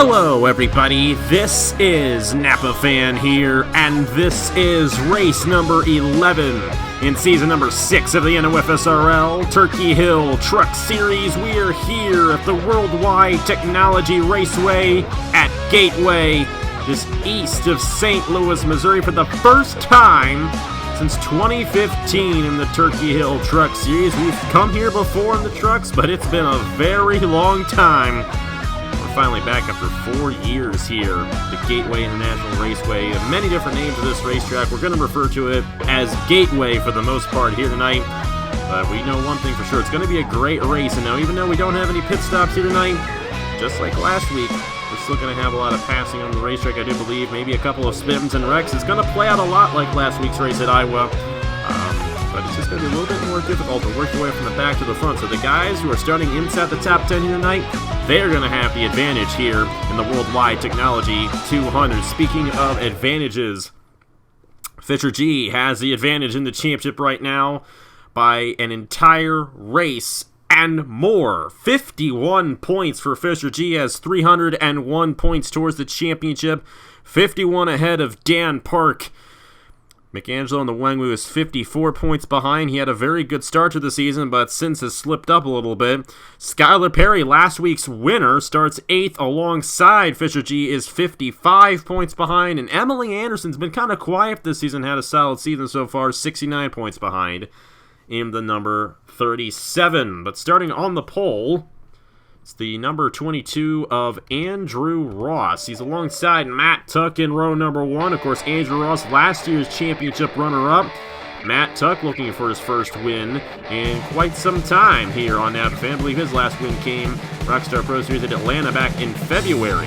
Hello everybody, this is Napa Fan here, and this is race number 11 in season number 6 of the NOFSRL Turkey Hill Truck Series. We are here at the Worldwide Technology Raceway at Gateway, just east of St. Louis, Missouri, for the first time since 2015 in the Turkey Hill Truck Series. We've come here before in the trucks, but it's been a very long time. Finally back after 4 years here, the Gateway International Raceway. Many different names of this racetrack. We're going to refer to it as Gateway for the most part here tonight. But we know one thing for sure, it's going to be a great race. And now, even though we don't have any pit stops here tonight, just like last week, we're still going to have a lot of passing on the racetrack, I do believe. Maybe a couple of spins and wrecks. It's going to play out a lot like last week's race at Iowa. But it's just going to be a little bit more difficult to work your way from the back to the front. So the guys who are starting inside the top 10 here tonight, they're going to have the advantage here in the Worldwide Technology 200. Speaking of advantages, Fisher G has the advantage in the championship right now by an entire race and more. 51 points for Fisher G, has 301 points towards the championship, 51 ahead of Dan Park. McAngelo in the Wangwu is 54 points behind. He had a very good start to the season, but since has slipped up a little bit. Skylar Perry, last week's winner, starts 8th alongside Fisher G, is 55 points behind. And Emily Anderson's been kind of quiet this season, had a solid season so far, 69 points behind in the number 37. But starting on the pole, it's the number 22 of Andrew Ross. He's alongside Matt Tuck in row number 1. Of course, Andrew Ross, last year's championship runner-up. Matt Tuck looking for his first win in quite some time here on Napa Fan. I believe his last win came Rockstar Pro Series at Atlanta back in February.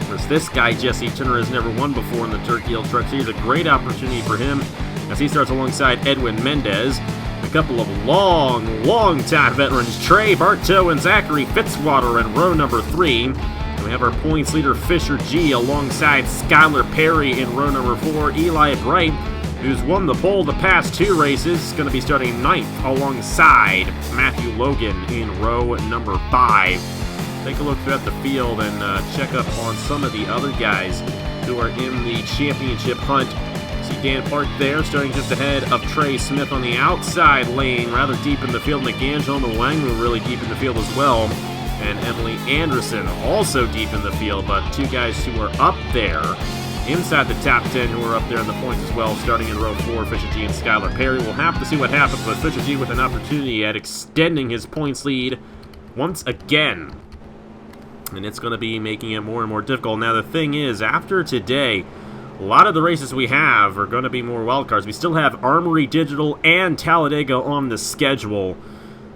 Whereas this guy, Jesse Turner, has never won before in the Turkey Hill Truck Series. A great opportunity for him as he starts alongside Edwin Mendez. A couple of long-time veterans, Trey Bartow and Zachary Fitzwater in row number 3. And we have our points leader, Fisher G, alongside Skylar Perry in row number 4. Eli Bright, who's won the pole the past 2 races, is going to be starting 9th alongside Matthew Logan in row number 5. Take a look throughout the field and check up on some of the other guys who are in the championship hunt. See Dan Park there, starting just ahead of Trey Smith on the outside lane, rather deep in the field. McAngelo and the Wangwu really deep in the field as well. And Emily Anderson also deep in the field, but 2 guys who are up there inside the top 10 who are up there in the points as well, starting in row 4, Fisher G and Skylar Perry. We'll have to see what happens, but Fisher G with an opportunity at extending his points lead once again. And it's going to be making it more and more difficult. Now the thing is, after today, a lot of the races we have are going to be more wildcards. We still have Armory Digital and Talladega on the schedule.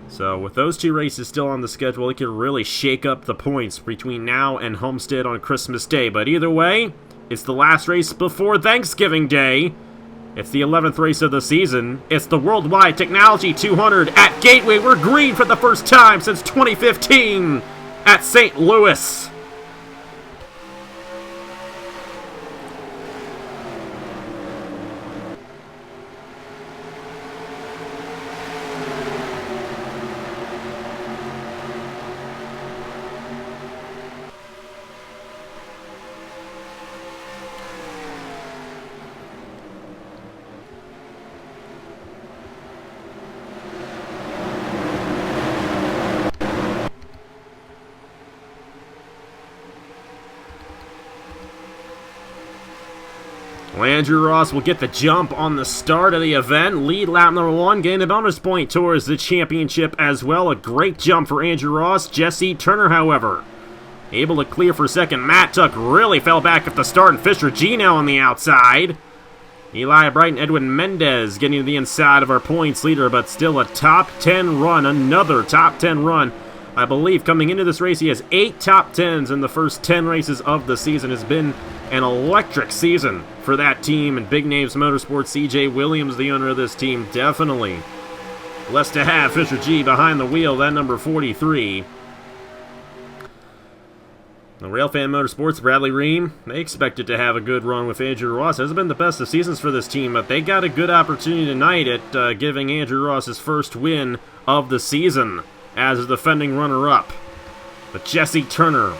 So with those 2 races still on the schedule, it could really shake up the points between now and Homestead on Christmas Day. But either way, it's the last race before Thanksgiving Day. It's the 11th race of the season. It's the Worldwide Technology 200 at Gateway. We're green for the first time since 2015 at St. Louis. Andrew Ross will get the jump on the start of the event. Lead lap number 1, gain a bonus point towards the championship as well. A great jump for Andrew Ross. Jesse Turner, however, able to clear for second. Matt Tuck really fell back at the start, and Fisher G now on the outside. Eli Bright and Edwin Mendez getting to the inside of our points leader, but still a top 10 run, another top 10 run. I believe coming into this race, he has 8 top 10s in the first 10 races of the season. It's been an electric season for that team, and Big Names Motorsports, CJ Williams, the owner of this team, definitely blessed to have Fisher G behind the wheel, that number 43. The Railfan Motorsports, Bradley Ream, they expected to have a good run with Andrew Ross. Hasn't been the best of seasons for this team, but they got a good opportunity tonight at giving Andrew Ross his first win of the season as a defending runner-up. But Jesse Turner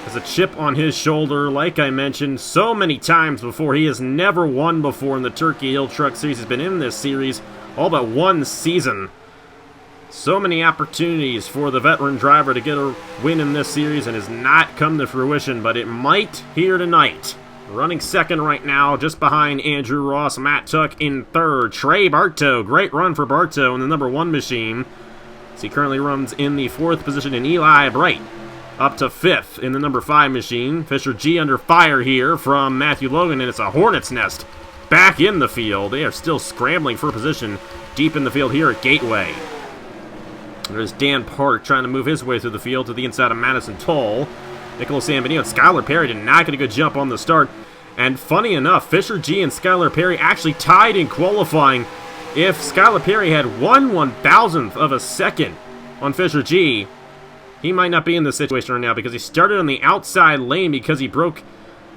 has a chip on his shoulder. Like I mentioned so many times before, he has never won before in the Turkey Hill Truck Series. He's been in this series all but one season. So many opportunities for the veteran driver to get a win in this series and has not come to fruition, but it might here tonight. Running second right now, just behind Andrew Ross. Matt Tuck in third. Trey Bartow, great run for Bartow in the number 1 machine. So he currently runs in the 4th position, and Eli Bright up to 5th in the number 5 machine. Fisher G under fire here from Matthew Logan, and it's a hornet's nest back in the field. They are still scrambling for position deep in the field here at Gateway. There's Dan Park trying to move his way through the field to the inside of Madison Toll. Nicholas Sambanillo and Skylar Perry did not get a good jump on the start. And funny enough, Fisher G and Skylar Perry actually tied in qualifying. If Skylar Perry had 1/1000th of a second on Fisher G, he might not be in this situation right now because he started on the outside lane because he broke,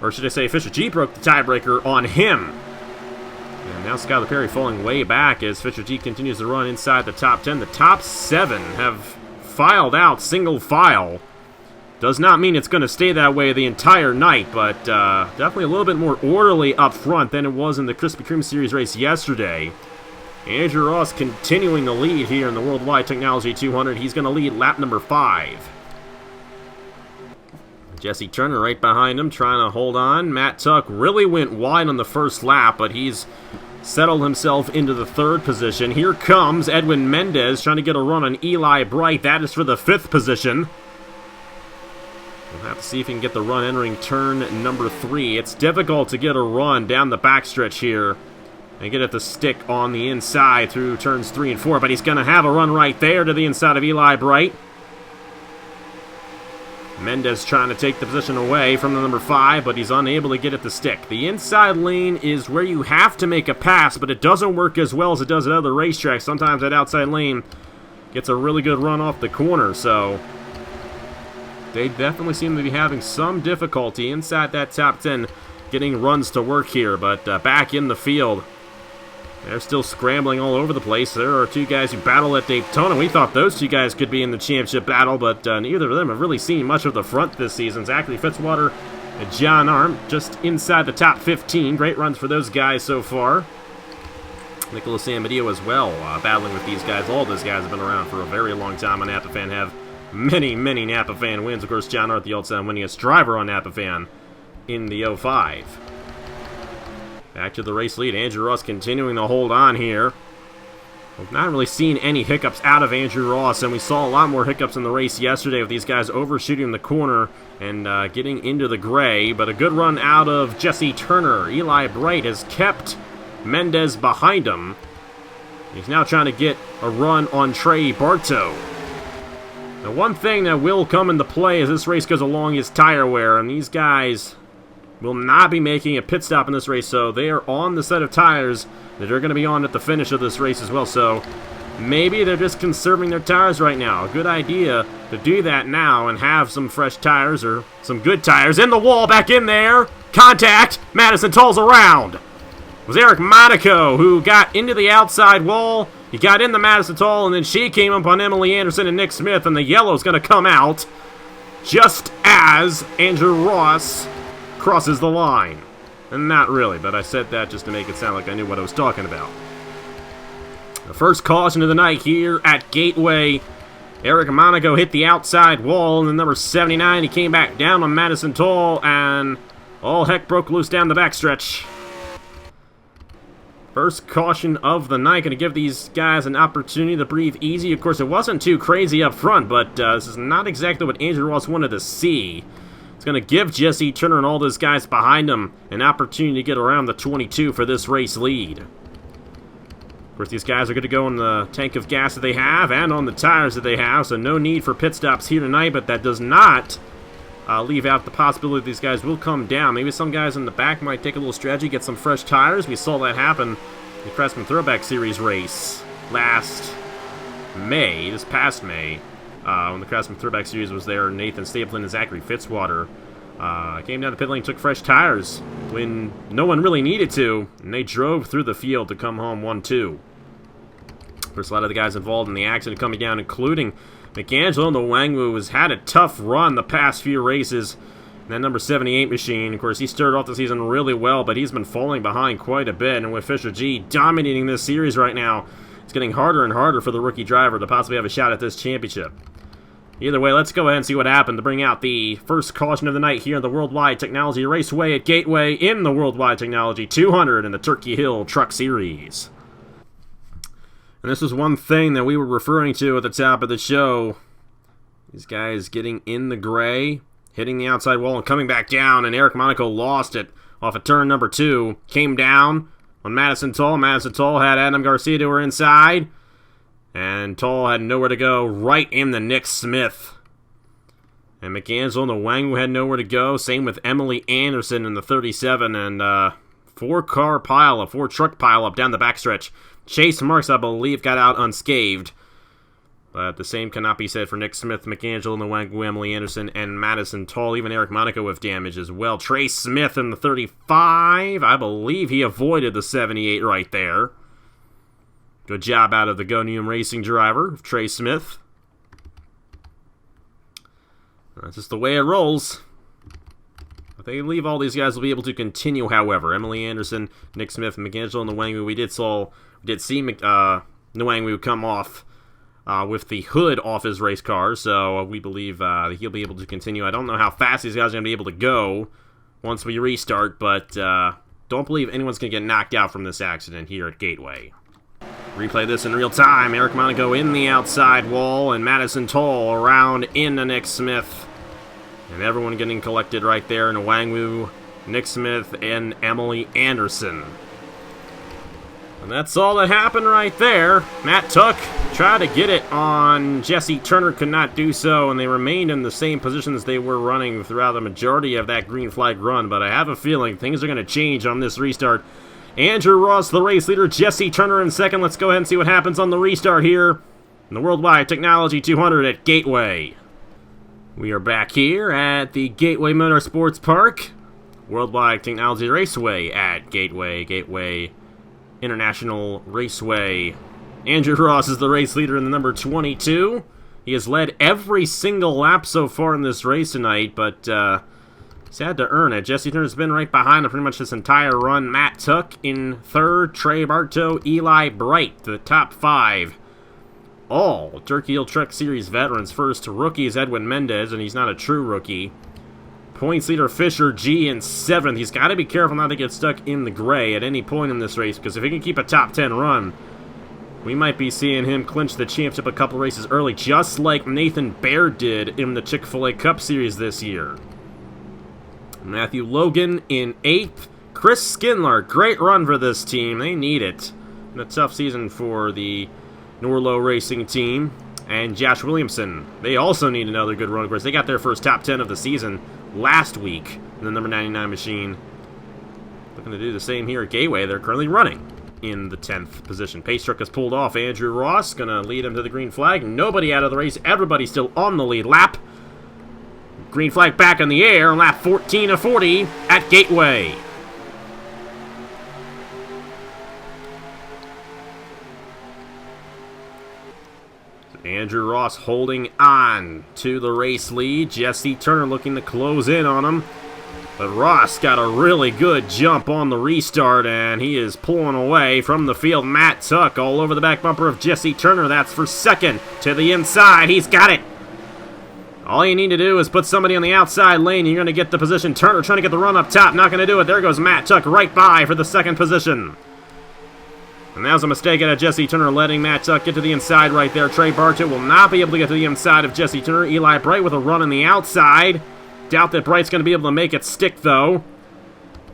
or should I say Fisher G broke the tiebreaker on him. And now Skylar Perry falling way back as Fisher G continues to run inside the top 10. The top 7 have filed out single file. Does not mean it's going to stay that way the entire night, but definitely a little bit more orderly up front than it was in the Krispy Kreme Series race yesterday. Andrew Ross continuing to lead here in the Worldwide Technology 200. He's going to lead lap number 5. Jesse Turner right behind him, trying to hold on. Matt Tuck really went wide on the first lap, but he's settled himself into the 3rd position. Here comes Edwin Mendez trying to get a run on Eli Bright. That is for the 5th position. We'll have to see if he can get the run entering turn number 3. It's difficult to get a run down the backstretch here and get it to stick on the inside through turns 3 and 4, but he's going to have a run right there to the inside of Eli Bright. Mendez trying to take the position away from the number 5, but he's unable to get it to stick. The inside lane is where you have to make a pass, but it doesn't work as well as it does at other racetracks. Sometimes that outside lane gets a really good run off the corner, so they definitely seem to be having some difficulty inside that top 10 getting runs to work here, but back in the field, they're still scrambling all over the place. There are 2 guys who battle at Daytona. We thought those 2 guys could be in the championship battle, but neither of them have really seen much of the front this season. Zachary Fitzwater and John Arndt just inside the top 15. Great runs for those guys so far. Nicholas Sambanillo as well, battling with these guys. All those guys have been around for a very long time on Napa Fan, have many, many Napa Fan wins. Of course, John Arndt, the all-time winningest driver on Napa Fan in the 05. Back to the race lead. Andrew Ross continuing to hold on here. We've not really seen any hiccups out of Andrew Ross, and we saw a lot more hiccups in the race yesterday with these guys overshooting the corner and getting into the gray. But a good run out of Jesse Turner. Eli Bright has kept Mendez behind him. He's now trying to get a run on Trey Bartow. Now, one thing that will come into play as this race goes along is tire wear, and these guys will not be making a pit stop in this race, so they are on the set of tires that they're going to be on at the finish of this race as well. So maybe they're just conserving their tires right now. A good idea to do that now and have some fresh tires or some good tires. In the wall, back in there. Contact. Madison Toll's around. It was Eric Monaco who got into the outside wall. He got in the Madison Toll, and then she came up on Emily Anderson and Nick Smith, and the yellow's going to come out just as Andrew Ross crosses the line. And not really, but I said that just to make it sound like I knew what I was talking about. The first caution of the night here at Gateway. Eric Monaco hit the outside wall, and the number 79, he came back down on Madison Toll, and all heck broke loose down the backstretch. First caution of the night, going to give these guys an opportunity to breathe easy. Of course, it wasn't too crazy up front, but this is not exactly what Andrew Ross wanted to see. It's going to give Jesse Turner and all those guys behind him an opportunity to get around the 22 for this race lead. Of course, these guys are going to go in the tank of gas that they have and on the tires that they have, so no need for pit stops here tonight, but that does not leave out the possibility these guys will come down. Maybe some guys in the back might take a little strategy, get some fresh tires. We saw that happen in the Craftsman Throwback Series race last May, this past May. When the Craftsman Throwback Series was there, Nathan Stapleton and Zachary Fitzwater came down the pit lane, took fresh tires when no one really needed to, and they drove through the field to come home 1-2. Of course, a lot of the guys involved in the accident coming down, including McAngelo and the Wangwu, has had a tough run the past few races. That number 78 machine, of course, he started off the season really well, but he's been falling behind quite a bit. And with Fisher G dominating this series right now, it's getting harder and harder for the rookie driver to possibly have a shot at this championship. Either way, let's go ahead and see what happened to bring out the first caution of the night here in the Worldwide Technology Raceway at Gateway in the Worldwide Technology 200 in the Turkey Hill Truck Series. And this was one thing that we were referring to at the top of the show. These guys getting in the gray, hitting the outside wall and coming back down, and Eric Monaco lost it off of turn number 2. Came down on Madison Toll. Madison Toll had Adam Garcia to her inside, and Toll had nowhere to go, right in the Nick Smith. And McAnsel and Nwangwu had nowhere to go. Same with Emily Anderson in the 37, and 4-car pileup, 4-truck pileup down the backstretch. Chase Marks, I believe, got out unscathed. But the same cannot be said for Nick Smith, McAngelo, Nwangwu, Emily Anderson, and Madison Toll. Even Eric Monaco with damage as well. Trey Smith in the 35. I believe he avoided the 78 right there. Good job out of the Gonium Racing driver, Trey Smith. That's just the way it rolls. If they leave, all these guys will be able to continue, however. Emily Anderson, Nick Smith, McAngelo, and Nwangwu. We did see Nwangwu come off with the hood off his race car, so we believe he'll be able to continue. I don't know how fast these guys are going to be able to go once we restart, but don't believe anyone's going to get knocked out from this accident here at Gateway. Replay this in real time. Eric Monaco in the outside wall, and Madison Toll around into Nick Smith. And everyone getting collected right there in Nwangwu, Nick Smith, and Emily Anderson. And that's all that happened right there. Matt Tuck tried to get it on Jesse Turner, could not do so, and they remained in the same positions they were running throughout the majority of that green flag run. But I have a feeling things are going to change on this restart. Andrew Ross, the race leader, Jesse Turner in second. Let's go ahead and see what happens on the restart here in the Worldwide Technology 200 at Gateway. We are back here at the Gateway Motorsports Park, Worldwide Technology Raceway at Gateway International Raceway. Andrew Ross is the race leader in the number 22. He has led every single lap so far in this race tonight, but he's had to earn it. Jesse Turner's been right behind him pretty much this entire run. Matt Tuck in third, Trey Bartow, Eli Bright, the top 5. All Turkey Hill Truck Series veterans. First rookie is Edwin Mendez, and he's not a true rookie. Points leader Fisher G in 7th. He's got to be careful not to get stuck in the gray at any point in this race, because if he can keep a top 10 run, we might be seeing him clinch the championship a couple races early, just like Nathan Baird did in the Chick-fil-A Cup Series this year. Matthew Logan in 8th. Chris Skindler, great run for this team. They need it. In a tough season for the Norlo Racing team. And Josh Williamson, they also need another good run. Of course, they got their first top 10 of the season last week in the number 99 machine. Looking to do the same here at Gateway. They're currently running in the 10th position. Pace truck has pulled off. Andrew Ross going to lead him to the green flag. Nobody out of the race. Everybody still on the lead lap. Green flag back in the air on lap 14 of 40 at Gateway. Andrew Ross holding on to the race lead. Jesse Turner looking to close in on him. But Ross got a really good jump on the restart, and he is pulling away from the field. Matt Tuck all over the back bumper of Jesse Turner. That's for second to the inside. He's got it. All you need to do is put somebody on the outside lane. You're going to get the position. Turner trying to get the run up top. Not going to do it. There goes Matt Tuck right by for the second position. And that was a mistake out of Jesse Turner, letting Matt Tuck get to the inside right there. Trey Bartow will not be able to get to the inside of Jesse Turner. Eli Bright with a run on the outside. Doubt that Bright's going to be able to make it stick, though.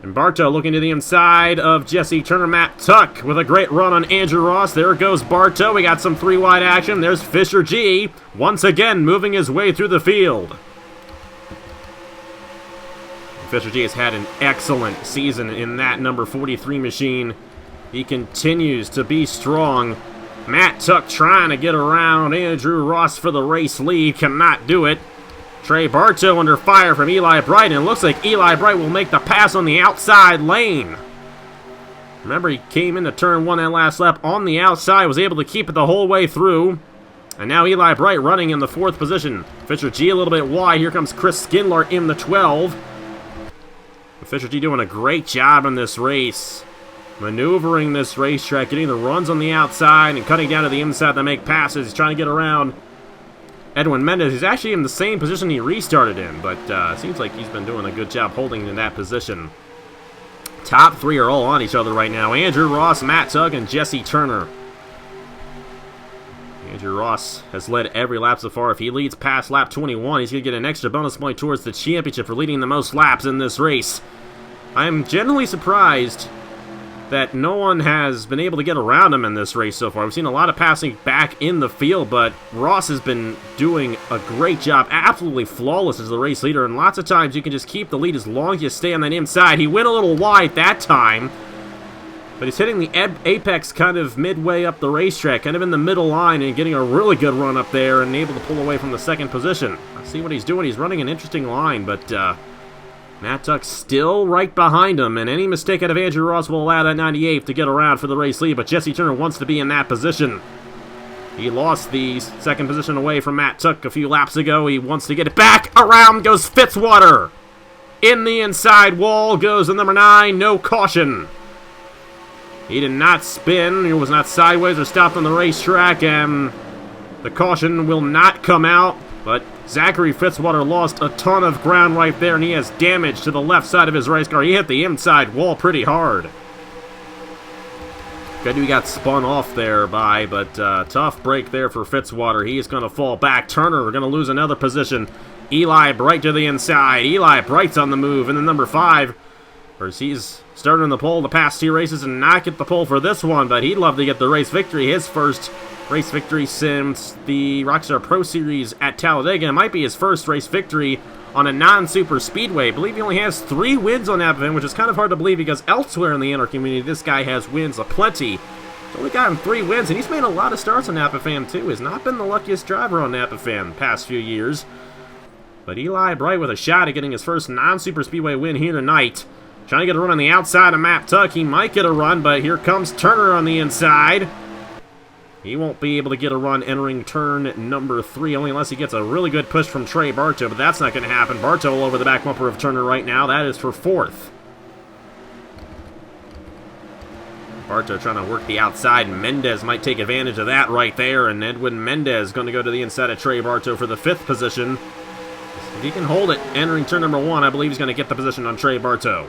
And Bartow looking to the inside of Jesse Turner. Matt Tuck with a great run on Andrew Ross. There goes Bartow. We got some 3-wide action. There's Fisher G. Once again, moving his way through the field. Fisher G has had an excellent season in that number 43 machine. He continues to be strong. Matt Tuck trying to get around Andrew Ross for the race lead. Cannot do it. Trey Bartow under fire from Eli Bright, and it looks like Eli Bright will make the pass on the outside lane. Remember, he came into turn 1 that last lap on the outside, was able to keep it the whole way through. And now Eli Bright running in the 4th position. Fisher G a little bit wide. Here comes Chris Skindler in the 12. Fisher G doing a great job in this race. Maneuvering this racetrack, getting the runs on the outside and cutting down to the inside to make passes. He's trying to get around Edwin Mendez. He's actually in the same position he restarted in, but it seems like he's been doing a good job holding in that position. Top 3 are all on each other right now. Andrew Ross, Matt Tugg, and Jesse Turner. Andrew Ross has led every lap so far. If he leads past lap 21, he's going to get an extra bonus point towards the championship for leading the most laps in this race. I'm generally surprised that no one has been able to get around him in this race so far. We've seen a lot of passing back in the field, but Ross has been doing a great job, absolutely flawless as the race leader, and lots of times you can just keep the lead as long as you stay on that inside. He went a little wide that time, but he's hitting the apex kind of midway up the racetrack, kind of in the middle line, and getting a really good run up there and able to pull away from the 2nd position. I see what he's doing. He's running an interesting line, but Matt Tuck still right behind him, and any mistake out of Andrew Ross will allow that 98th to get around for the race lead, but Jesse Turner wants to be in that position. He lost the 2nd position away from Matt Tuck a few laps ago. He wants to get it back. Around goes Fitzwater. In the inside wall goes the number 9, no caution. He did not spin, he was not sideways or stopped on the racetrack, and the caution will not come out, but Zachary Fitzwater lost a ton of ground right there, and he has damage to the left side of his race car. He hit the inside wall pretty hard. Good, he got spun off there by, but tough break there for Fitzwater. He is going to fall back. Turner going to lose another position. Eli Bright to the inside. Eli Bright's on the move in the number 5. Whereas he's starting the pole the past 2 races and not get the pole for this one, but he'd love to get the race victory. His first race victory since the Rockstar Pro Series at Talladega. It might be his first race victory on a non-super speedway. I believe he only has 3 wins on Napa Fan, which is kind of hard to believe because elsewhere in the inner community, this guy has wins aplenty. He's only gotten 3 wins, and he's made a lot of starts on Napa Fan too. Has not been the luckiest driver on Napa Fan the past few years. But Eli Bright with a shot at getting his first non-super speedway win here tonight. Trying to get a run on the outside of Matt Tuck. He might get a run, but here comes Turner on the inside. He won't be able to get a run entering turn number 3, only unless he gets a really good push from Trey Bartow, but that's not going to happen. Bartow all over the back bumper of Turner right now. That is for 4th. Bartow trying to work the outside. Mendez might take advantage of that right there, and Edwin Mendez going to go to the inside of Trey Bartow for the 5th position. If he can hold it entering turn number 1, I believe he's going to get the position on Trey Bartow.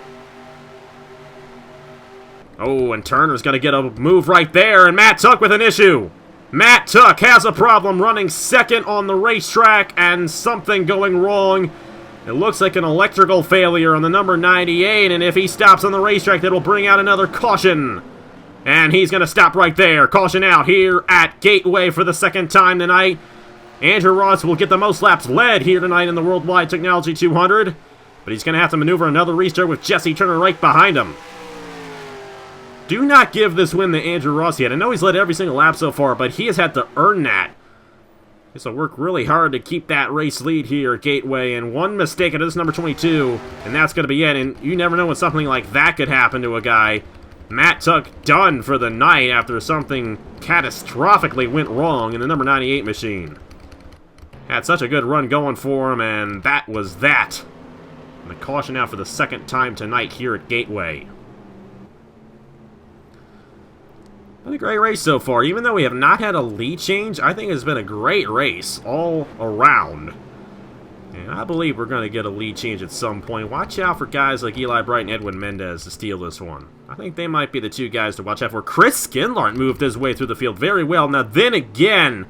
Oh, and Turner's going to get a move right there, and Matt Tuck with an issue. Matt Tuck has a problem running 2nd on the racetrack, and something going wrong. It looks like an electrical failure on the number 98, and if he stops on the racetrack, that'll bring out another caution. And he's going to stop right there. Caution out here at Gateway for the 2nd time tonight. Andrew Ross will get the most laps led here tonight in the Worldwide Technology 200, but he's going to have to maneuver another restart with Jesse Turner right behind him. Do not give this win to Andrew Ross yet. I know he's led every single lap so far, but he has had to earn that. He has to work really hard to keep that race lead here at Gateway, and one mistake at this number 22, and that's going to be it. And you never know when something like that could happen to a guy. Matt Tuck done for the night after something catastrophically went wrong in the number 98 machine. Had such a good run going for him, and that was that. And the caution out for the 2nd time tonight here at Gateway. Been a great race so far. Even though we have not had a lead change, I think it's been a great race all around. And I believe we're going to get a lead change at some point. Watch out for guys like Eli Bright and Edwin Mendez to steal this one. I think they might be the 2 guys to watch out for. Chris Skinlart moved his way through the field very well. Now then again,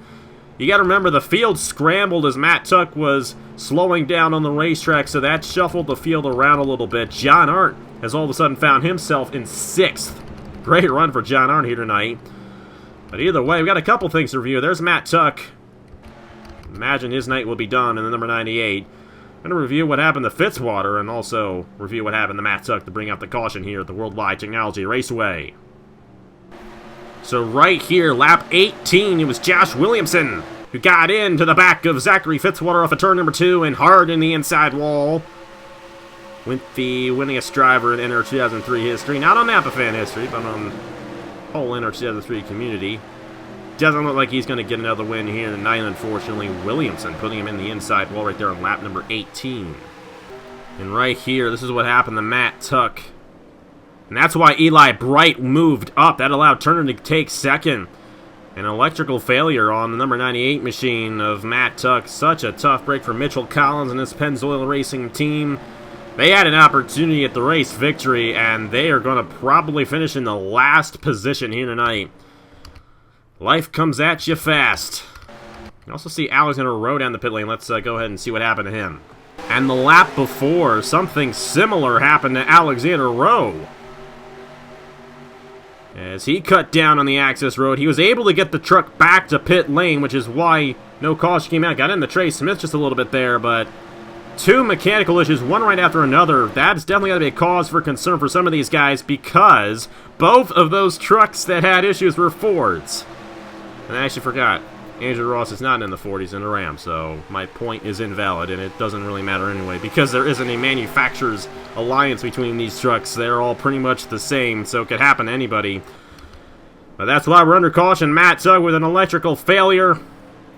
you got to remember the field scrambled as Matt Tuck was slowing down on the racetrack, so that shuffled the field around a little bit. John Arndt has all of a sudden found himself in 6th. Great run for John Arndt here tonight. But either way, we've got a couple things to review. There's Matt Tuck. Imagine his night will be done in the number 98. I'm going to review what happened to Fitzwater and also review what happened to Matt Tuck to bring out the caution here at the Worldwide Technology Raceway. So right here, lap 18, it was Josh Williamson who got into the back of Zachary Fitzwater off of turn number 2 and hard in the inside wall. With the winningest driver in NR 2003 history. Not on Napa Fan history, but on whole NR 2003 community. doesn't look like he's going to get another win here tonight, unfortunately. Williamson putting him in the inside wall right there on lap number 18. And right here, this is what happened to Matt Tuck. And that's why Eli Bright moved up. That allowed Turner to take second. An electrical failure on the number 98 machine of Matt Tuck. Such a tough break for Mitchell Collins and his Pennzoil Racing team. They had an opportunity at the race victory, and they are going to probably finish in the last position here tonight. Life comes at you fast. You also see Alexander Rowe down the pit lane. Let's go ahead and see what happened to him. And the lap before, something similar happened to Alexander Rowe. As he cut down on the access road, he was able to get the truck back to pit lane, which is why no caution came out. Got into Trey Smith just a little bit there, but two mechanical issues, one right after another. That's definitely got to be a cause for concern for some of these guys, because both of those trucks that had issues were Fords. And I actually forgot, Andrew Ross is not in the 40s in a Ram, so my point is invalid, and it doesn't really matter anyway, because there isn't a manufacturer's alliance between these trucks. They're all pretty much the same, so it could happen to anybody. But that's why we're under caution. Matt Tuck with an electrical failure,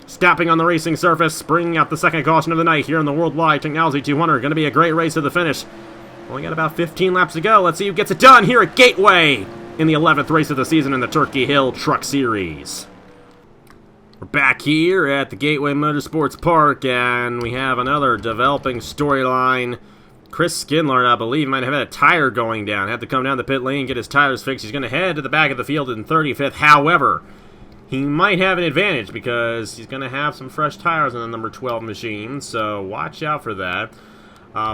stopping on the racing surface, bringing out the second caution of the night here in the Worldwide Technology 200. Going to be a great race to the finish. Only got about 15 laps to go. Let's see who gets it done here at Gateway in the 11th race of the season in the Turkey Hill Truck Series. We're back here at the Gateway Motorsports Park, and we have another developing storyline. Chris Skidlard, I believe, might have had a tire going down. Had to come down the pit lane and get his tires fixed. He's going to head to the back of the field in 35th. However, he might have an advantage because he's going to have some fresh tires on the number 12 machine, so watch out for that.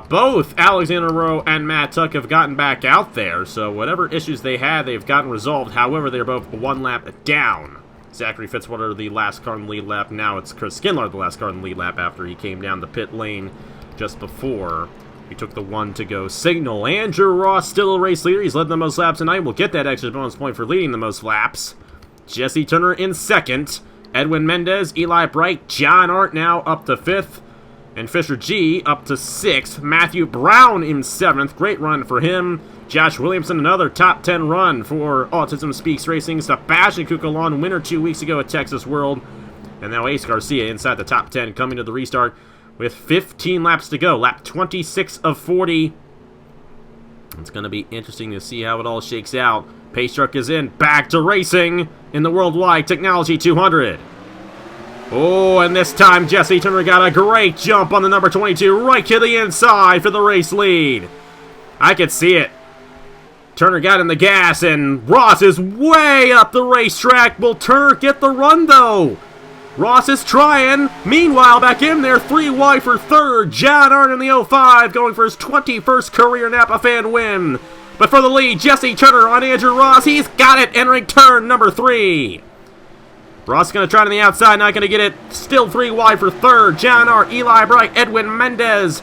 Both Alexander Rowe and Matt Tuck have gotten back out there, so whatever issues they had, they've gotten resolved. However, they're both one lap down. Zachary Fitzwater, the last car in the lead lap. Now it's Chris Skidlard, the last car in the lead lap after he came down the pit lane just before we took the one-to-go signal. Andrew Ross, still a race leader. He's led the most laps tonight. We'll get that extra bonus point for leading the most laps. Jesse Turner in second. Edwin Mendez, Eli Bright, John Art now up to 5th. And Fisher G up to 6th. Matthew Brown in 7th. Great run for him. Josh Williamson, another top 10 run for Autism Speaks Racing. Sebastian Kukalon, winner 2 weeks ago at Texas World. And now Ace Garcia inside the top 10 coming to the restart with 15 laps to go. Lap 26 of 40. It's going to be interesting to see how it all shakes out. Pace truck is in. Back to racing in the Worldwide Technology 200. Oh, and this time Jesse Turner got a great jump on the number 22 right to the inside for the race lead. I could see it. Turner got in the gas, and Ross is way up the racetrack. Will Turner get the run, though? Ross is trying. Meanwhile, back in there, 3 wide for third. John Art in the 05 going for his 21st career Napa fan win. But for the lead, Jesse Turner on Andrew Ross. He's got it, entering turn number 3. Ross going to try on the outside, not going to get it. Still 3 wide for third. John Art, Eli Bright, Edwin Mendez.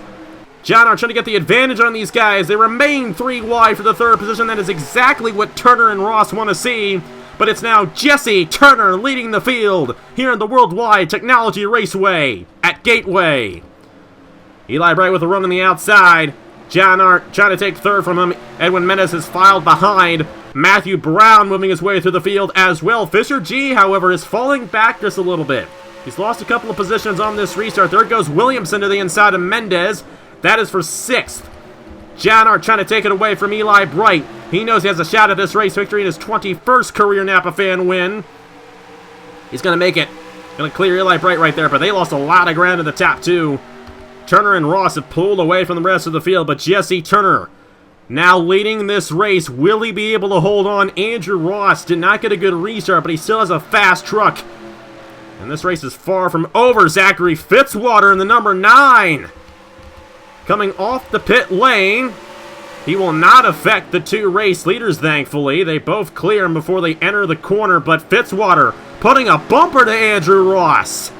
John Art trying to get the advantage on these guys. They remain 3 wide for the third position. That is exactly what Turner and Ross want to see. But it's now Jesse Turner leading the field here in the Worldwide Technology Raceway at Gateway. Eli Bright with a run on the outside. John Art trying to take third from him. Edwin Mendez is filed behind. Matthew Brown moving his way through the field as well. Fisher G, however, is falling back just a little bit. He's lost a couple of positions on this restart. There goes Williamson to the inside of Mendez. That is for 6th. John Art trying to take it away from Eli Bright. He knows he has a shot at this race victory in his 21st career Napa fan win. He's going to make it. Going to clear Eli Bright right there, but they lost a lot of ground in the top 2. Turner and Ross have pulled away from the rest of the field, but Jesse Turner now leading this race. Will he be able to hold on? Andrew Ross did not get a good restart, but he still has a fast truck. And this race is far from over. Zachary Fitzwater in the number 9. Coming off the pit lane. He will not affect the 2 race leaders, thankfully. They both clear him before they enter the corner, but Fitzwater putting a bumper to Andrew Ross.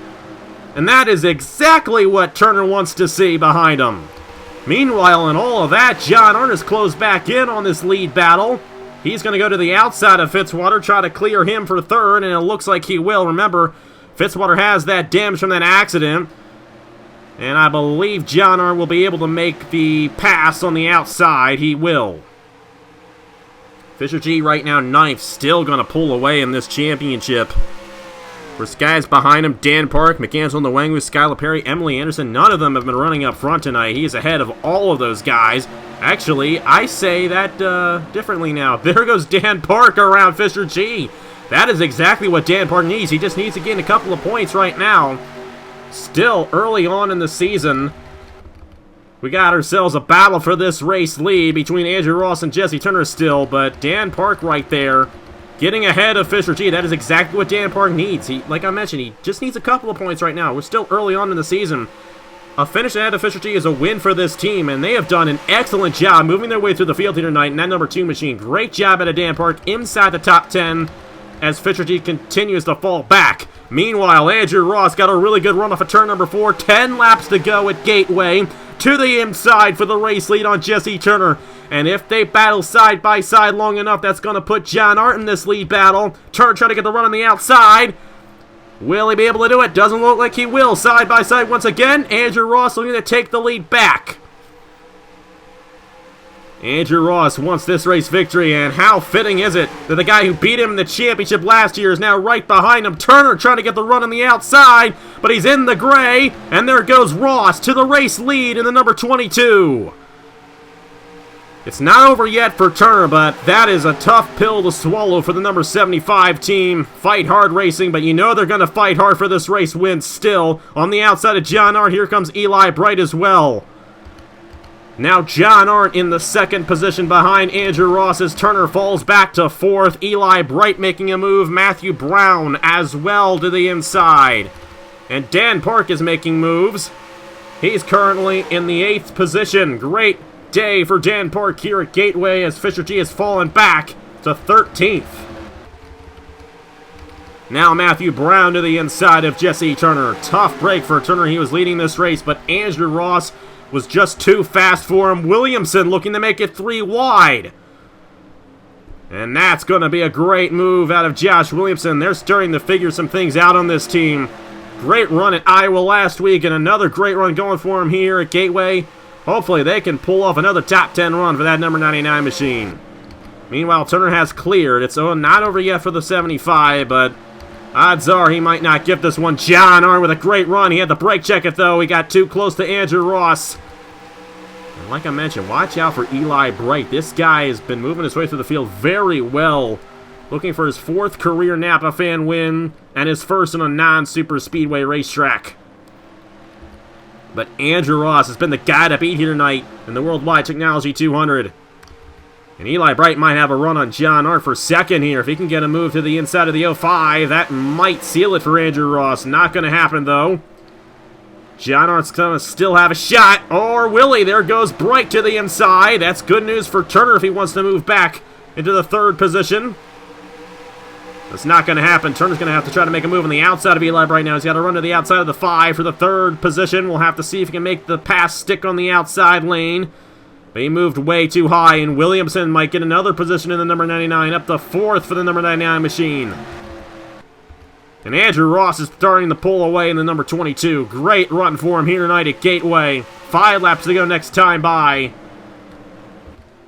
And that is exactly what Turner wants to see behind him. Meanwhile, in all of that, John Art is closed back in on this lead battle. He's going to go to the outside of Fitzwater, try to clear him for third, and it looks like he will. Remember, Fitzwater has that damage from that accident. And I believe John Art will be able to make the pass on the outside. He will. Fisher G right now 9th, still going to pull away in this championship. There's guys behind him, Dan Park, McAnsel Nwangu, Skylar Perry, Emily Anderson. None of them have been running up front tonight. He's ahead of all of those guys. Actually, I say that differently now. There goes Dan Park around Fisher G. That is exactly what Dan Park needs. He just needs to gain a couple of points right now. Still early on in the season. We got ourselves a battle for this race lead between Andrew Ross and Jesse Turner still, but Dan Park right there getting ahead of Fisher G. That is exactly what Dan Park needs. Like I mentioned, he just needs a couple of points right now. We're still early on in the season. A finish ahead of Fisher G is a win for this team, and they have done an excellent job moving their way through the field here tonight in that number 2 machine. Great job out of Dan Park inside the top 10 as Fisher G continues to fall back. Meanwhile, Andrew Ross got a really good run off of turn number 4. 10 laps to go at Gateway. To the inside for the race lead on Jesse Turner. And if they battle side by side long enough, that's going to put John Art in this lead battle. Turner trying to get the run on the outside. Will he be able to do it? Doesn't look like he will. Side by side once again. Andrew Ross looking to take the lead back. Andrew Ross wants this race victory, and how fitting is it that the guy who beat him in the championship last year is now right behind him. Turner trying to get the run on the outside, but he's in the gray, and there goes Ross to the race lead in the number 22. It's not over yet for Turner, but that is a tough pill to swallow for the number 75 team. Fight Hard Racing, but you know they're going to fight hard for this race win still. On the outside of John Art, here comes Eli Bright as well. Now John Art in the second position behind Andrew Ross as Turner falls back to 4th. Eli Bright making a move. Matthew Brown as well to the inside. And Dan Park is making moves. He's currently in the 8th position. Great day for Dan Park here at Gateway as Fisher G has fallen back to 13th. Now Matthew Brown to the inside of Jesse Turner. Tough break for Turner. He was leading this race, but Andrew Ross was just too fast for him. Williamson looking to make it 3 wide. And that's going to be a great move out of Josh Williamson. They're starting to figure some things out on this team. Great run at Iowa last week, and another great run going for him here at Gateway. Hopefully they can pull off another top 10 run for that number 99 machine. Meanwhile, Turner has cleared. It's not over yet for the 75, but odds are he might not get this one. John Art with a great run. He had to brake check it, though. He got too close to Andrew Ross. And like I mentioned, watch out for Eli Bright. This guy has been moving his way through the field very well. Looking for his 4th career Napa fan win and his first on a non-super speedway racetrack. But Andrew Ross has been the guy to beat here tonight in the Worldwide Technology 200. And Eli Bright might have a run on John Art for 2nd here. If he can get a move to the inside of the 05, that might seal it for Andrew Ross. Not going to happen, though. John Art's going to still have a shot. Or will he? There goes Bright to the inside. That's good news for Turner if he wants to move back into the 3rd position. That's not going to happen. Turner's going to have to try to make a move on the outside of Eli Bright now. He's got to run to the outside of the 5 for the 3rd position. We'll have to see if he can make the pass stick on the outside lane. But he moved way too high, and Williamson might get another position in the number 99, up to 4th for the number 99 machine. And Andrew Ross is starting to pull away in the number 22. Great run for him here tonight at Gateway. 5 laps to go next time by.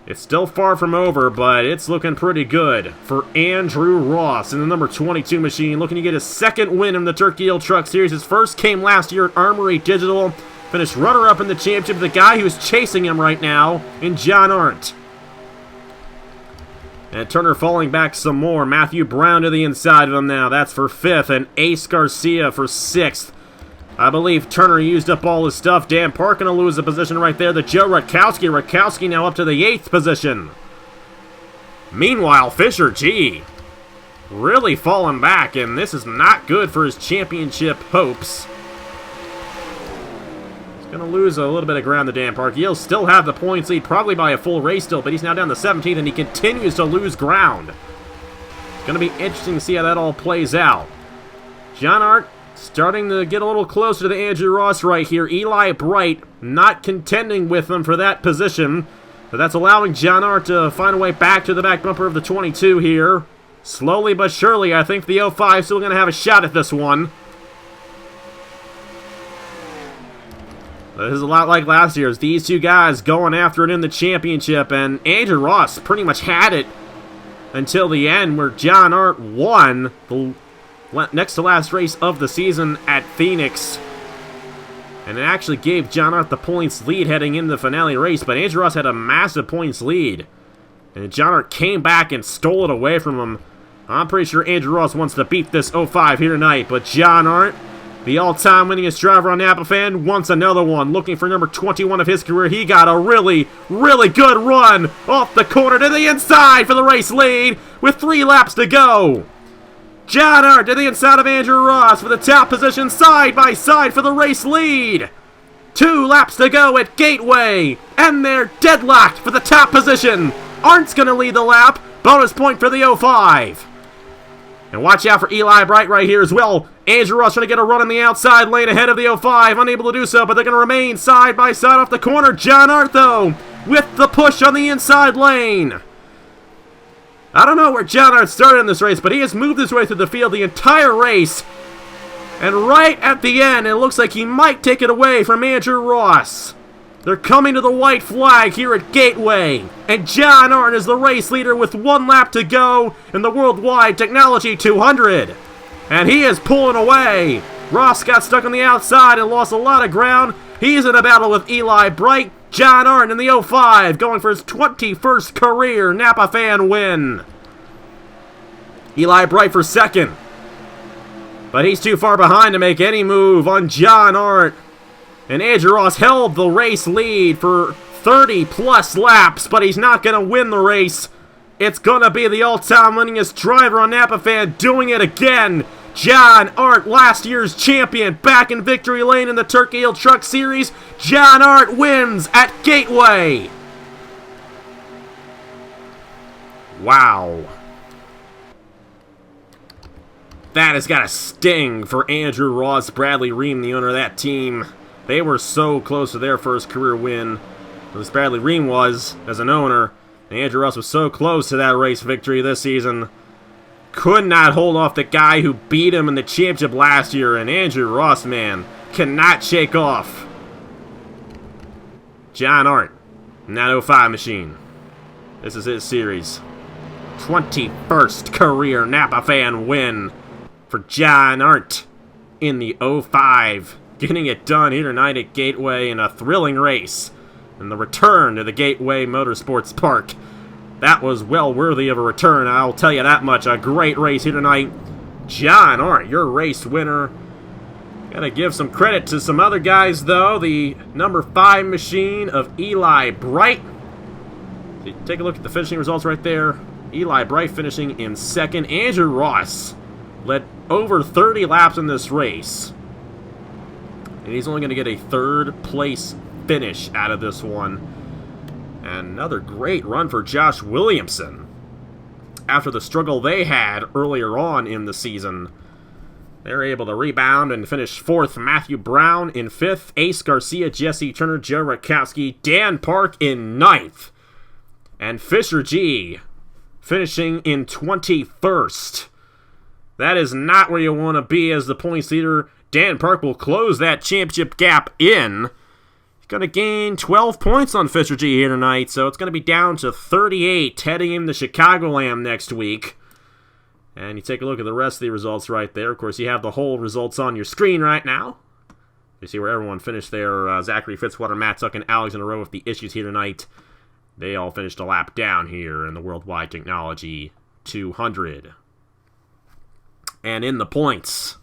It's still far from over, but it's looking pretty good for Andrew Ross in the number 22 machine, looking to get his 2nd win in the Turkey Hill Truck Series. His first came last year at Armory Digital. Finished runner-up in the championship. The guy who's chasing him right now in John Art. And Turner falling back some more. Matthew Brown to the inside of him now. That's for 5th, and Ace Garcia for 6th. I believe Turner used up all his stuff. Dan Park going to lose a position right there. The Joe Rutkowski. Rutkowski now up to the 8th position. Meanwhile, Fisher G really falling back, and this is not good for his championship hopes. He's going to lose a little bit of ground to Dan Park. He'll still have the points lead, probably by a full race still, but he's now down to 17th, and he continues to lose ground. It's going to be interesting to see how that all plays out. John Art starting to get a little closer to the Andrew Ross right here. Eli Bright not contending with him for that position. But that's allowing John Art to find a way back to the back bumper of the 22 here. Slowly but surely, I think the 05 still going to have a shot at this one. This is a lot like last year's. These two guys going after it in the championship. And Andrew Ross pretty much had it until the end where John Art won the next to last race of the season at Phoenix. And it actually gave John Hart the points lead heading into the finale race, but Andrew Ross had a massive points lead. And John Hart came back and stole it away from him. I'm pretty sure Andrew Ross wants to beat this 05 here tonight, but John Hart, the all-time winningest driver on Napa Fan, wants another one. Looking for number 21 of his career. He got a really, really good run off the corner to the inside for the race lead with 3 laps to go. John Hart to the inside of Andrew Ross for the top position side by side for the race lead. 2 laps to go at Gateway, and they're deadlocked for the top position. Arndt's going to lead the lap. Bonus point for the 05. And watch out for Eli Bright right here as well. Andrew Ross trying to get a run in the outside lane ahead of the 05. Unable to do so, but they're going to remain side by side off the corner. John Hart, though, with the push on the inside lane. I don't know where John Hart started in this race, but he has moved his way through the field the entire race. And right at the end, it looks like he might take it away from Andrew Ross. They're coming to the white flag here at Gateway. And John Hart is the race leader with 1 lap to go in the Worldwide Technology 200. And he is pulling away. Ross got stuck on the outside and lost a lot of ground. He's in a battle with Eli Bright. John Hart in the 05 going for his 21st career Napa Fan win. Eli Bright for second. But he's too far behind to make any move on John Hart. And Andrew Ross held the race lead for 30-plus laps, but he's not going to win the race. It's going to be the all-time winningest driver on Napa Fan doing it again. John Hart, last year's champion, back in victory lane in the Turkey Hill Truck Series. John Hart wins at Gateway. Wow. That has got a sting for Andrew Ross. Bradley Ream, the owner of that team. They were so close to their first career win. At least Bradley Ream was, as an owner. And Andrew Ross was so close to that race victory this season. Could not hold off the guy who beat him in the championship last year. And Andrew Ross, man, cannot shake off John Hart in that 05 machine. This is his series. 21st career Napa Fan win for John Hart in the 05. Getting it done here tonight at Gateway in a thrilling race. And the return to the Gateway Motorsports Park. That was well worthy of a return, I'll tell you that much. A great race here tonight. John Hart, your race winner. Gotta give some credit to some other guys, though. The number 5 machine of Eli Bright. Take a look at the finishing results right there. Eli Bright finishing in second. Andrew Ross led over 30 laps in this race. And he's only going to get a 3rd place finish out of this one. And another great run for Josh Williamson. After the struggle they had earlier on in the season, they're able to rebound and finish 4th. Matthew Brown in 5th. Ace Garcia, Jesse Turner, Joe Rakowski, Dan Park in 9th. And Fisher G finishing in 21st. That is not where you want to be as the points leader. Dan Park will close that championship gap in. He's going to gain 12 points on Fisher G here tonight, so it's going to be down to 38 heading into Chicagoland next week. And you take a look at the rest of the results right there. Of course, you have the whole results on your screen right now. You see where everyone finished there. Zachary Fitzwater, Matt Tuck, and Alex in a row with the issues here tonight. They all finished a lap down here in the Worldwide Technology 200. And in the points,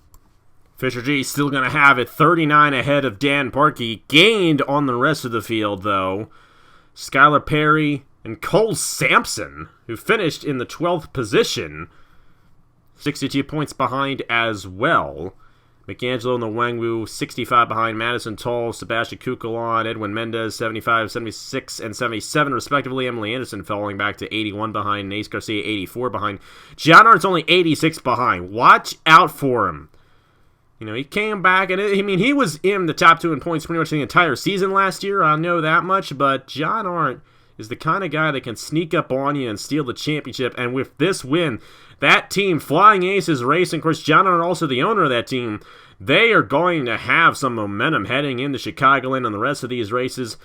Fisher G still going to have it 39 ahead of Dan Parkey. Gained on the rest of the field, though. Skylar Perry and Cole Sampson, who finished in the 12th position, 62 points behind as well. McAngelo and the Wangwu, 65 behind. Madison Toll, Sebastian Kukulon, Edwin Mendez, 75, 76, and 77, respectively. Emily Anderson falling back to 81 behind. Nace Garcia, 84 behind. John Hart's only 86 behind. Watch out for him. You know, he came back, and he was in the top 2 in points pretty much the entire season last year. I know that much, but John Hart is the kind of guy that can sneak up on you and steal the championship. And with this win, that team, Flying Aces Racing, of course, John Hart also the owner of that team, they are going to have some momentum heading into Chicagoland and the rest of these races.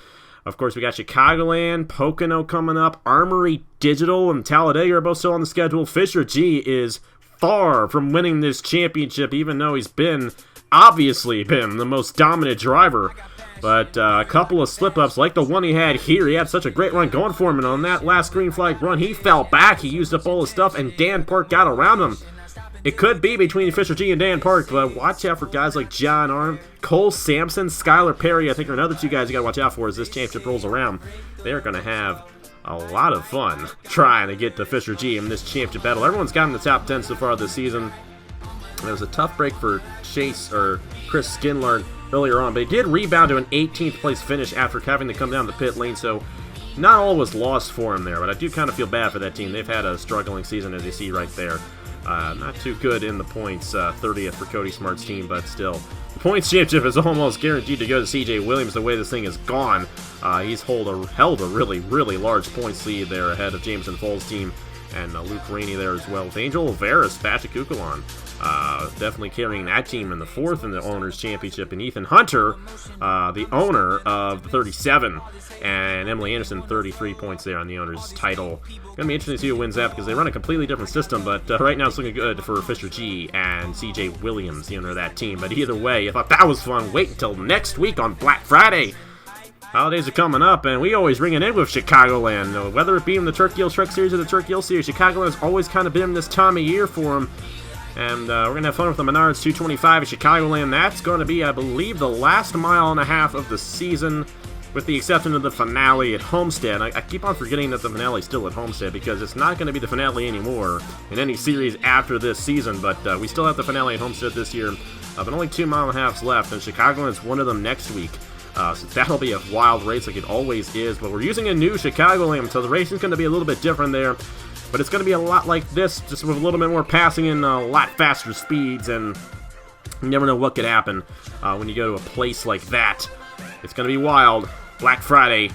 Of course, we got Chicagoland, Pocono coming up, Armory Digital and Talladega are both still on the schedule. Fisher G is far from winning this championship, even though he's obviously been the most dominant driver. But a couple of slip-ups like the one he had here. He had such a great run going for him, and on that last green flag run, he fell back. He used up all his stuff, and Dan Park got around him. It could be between Fisher G and Dan Park, but watch out for guys like John Arndt, Cole Sampson, Skylar Perry, I think are another two guys you got to watch out for as this championship rolls around. They're going to have a lot of fun trying to get to Fisher G in this championship battle. Everyone's got in the top 10 so far this season. It was a tough break for Chris Skinlard earlier on, but he did rebound to an 18th place finish after having to come down the pit lane, so not all was lost for him there, but I do kind of feel bad for that team. They've had a struggling season, as you see right there. Not too good in the points, 30th for Cody Smart's team, but still. The points championship is almost guaranteed to go to CJ Williams the way this thing is gone. He's held a really, really large points lead there ahead of Jameson Foles' team, and Luke Rainey there as well, with Angel Veras, Patrick Kukulon. Definitely carrying that team in the fourth in the Owners' Championship, and Ethan Hunter, the owner of the 37, and Emily Anderson, 33 points there on the Owners' title. Gonna be interesting to see who wins that because they run a completely different system, but right now it's looking good for Fisher G and CJ Williams, the owner of that team. But either way, I thought that was fun. Wait until next week on Black Friday. Holidays are coming up, and we always ring it in with Chicagoland. Whether it be in the Turkey Hill Truck Series or the Turkey Hill Series, Chicagoland's always kind of been this time of year for them. And we're going to have fun with the Menards 225 at Chicagoland. That's going to be, I believe, the last mile and a half of the season, with the exception of the finale at Homestead. I keep on forgetting that the finale is still at Homestead because it's not going to be the finale anymore in any series after this season. But we still have the finale at Homestead this year. But only 2.5 miles left, and Chicagoland's one of them next week. So that'll be a wild race like it always is. But we're using a new Chicagoland, so the racing's going to be a little bit different there. But it's going to be a lot like this, just with a little bit more passing and a lot faster speeds, and you never know what could happen when you go to a place like that. It's going to be wild. Black Friday.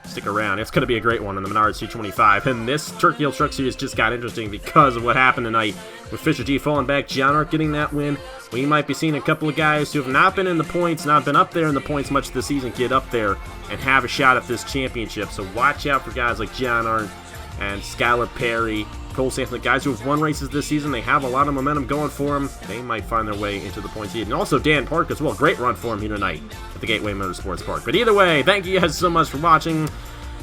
Stick around. It's going to be a great one in the Menards 225. And this Turkey Hill Truck Series just got interesting because of what happened tonight with Fisher G falling back, John Arndt getting that win. We might be seeing a couple of guys who have not been in the points, not been up there in the points much this season, get up there and have a shot at this championship. So watch out for guys like John Arndt and Skylar Perry, Cole Sampson, the guys who have won races this season. They have a lot of momentum going for them. They might find their way into the points lead. And also Dan Park as well. Great run for him here tonight at the Gateway Motorsports Park. But either way, thank you guys so much for watching.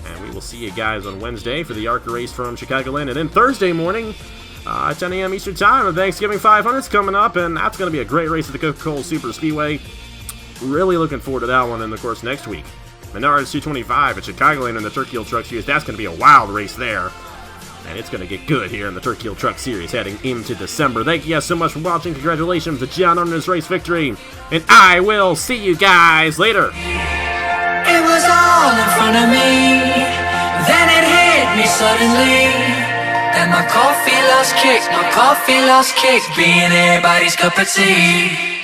And we will see you guys on Wednesday for the ARCA race from Chicagoland. And then Thursday morning at 10 a.m. Eastern Time, the Thanksgiving 500's coming up. And that's going to be a great race at the Coca-Cola Super Speedway. Really looking forward to that one. And, of course, next week, Menards 225 at Chicagoland in the Turkey Hill Truck Series. That's going to be a wild race there. And it's going to get good here in the Turkey Hill Truck Series heading into December. Thank you guys so much for watching. Congratulations to John on his race victory. And I will see you guys later. It was all in front of me. Then it hit me suddenly that my coffee lost kick, being everybody's cup of tea.